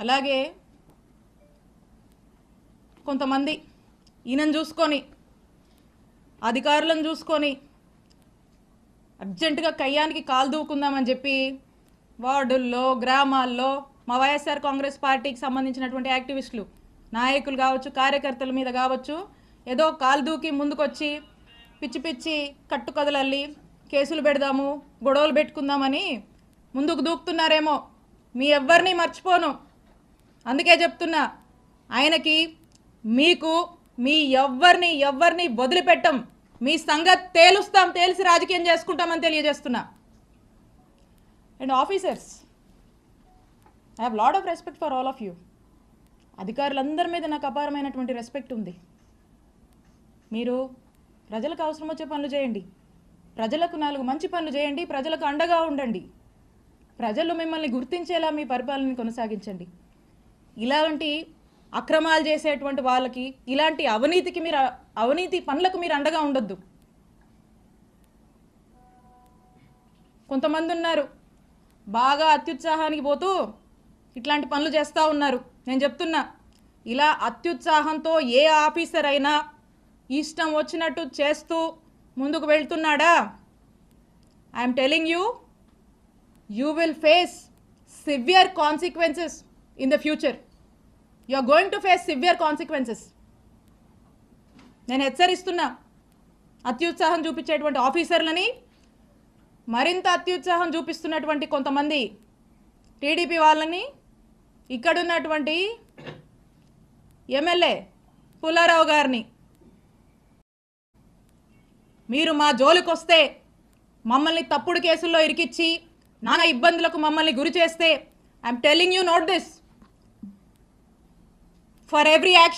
అలాగే కొంతమంది ఈయనను చూసుకొని అధికారులను చూసుకొని అర్జెంటుగా కయ్యానికి కాలు దూకుందామని చెప్పి వార్డుల్లో గ్రామాల్లో మా వైఎస్ఆర్ కాంగ్రెస్ పార్టీకి సంబంధించినటువంటి యాక్టివిస్టులు నాయకులు కావచ్చు కార్యకర్తల మీద కావచ్చు ఏదో కాలు దూకి ముందుకొచ్చి పిచ్చి పిచ్చి కట్టుకథలల్లి కేసులు పెడదాము గొడవలు పెట్టుకుందామని ముందుకు దూకుతున్నారేమో మీ ఎవ్వరిని మర్చిపోను. అందుకే చెప్తున్నా ఆయనకి మీకు మీ ఎవ్వరిని వదిలిపెట్టం. మీ సంగతి తేలుస్తాం, తేల్చి రాజకీయం చేసుకుంటామని తెలియజేస్తున్నా. And officers, I have lot of respect for all of you. అధికారులందరి మీద నాకు అపారమైనటువంటి రెస్పెక్ట్ ఉంది. మీరు ప్రజలకు అవసరం వచ్చే పనులు చేయండి, ప్రజలకు 4 మంచి పనులు చేయండి, ప్రజలకు అండగా ఉండండి, ప్రజలు మిమ్మల్ని గుర్తించేలా మీ పరిపాలనని కొనసాగించండి. ఇలాంటి అక్రమాలు చేసేటువంటి వాళ్ళకి, ఇలాంటి అవినీతి పనులకు మీరు అండగా ఉండొద్దు. కొంతమంది ఉన్నారు బాగా అత్యుత్సాహానికి పోతూ ఇట్లాంటి పనులు చేస్తూ ఉన్నారు. నేను చెప్తున్నా, ఇలా అత్యుత్సాహంతో ఏ ఆఫీసర్ అయినా ఇష్టం వచ్చినట్టు చేస్తూ ముందుకు వెళ్తున్నాడా, I'm telling you will face severe consequences in the future. You are going to face severe consequences. నేను హెచ్చరిస్తున్నా అత్యుత్సాహం చూపించేటువంటి ఆఫీసర్లని, మరింత అత్యుత్సాహం చూపిస్తున్నటువంటి కొంతమంది టీడీపీ వాళ్ళని, ఇక్కడున్నటువంటి ఎమ్మెల్యే పుల్లారావు గారిని, మీరు మా జోలికి వస్తే మమ్మల్ని తప్పుడు కేసుల్లో ఇరికిచ్చి నానా ఇబ్బందులకు మమ్మల్ని గురి చేస్తే I'm telling you note this, for every action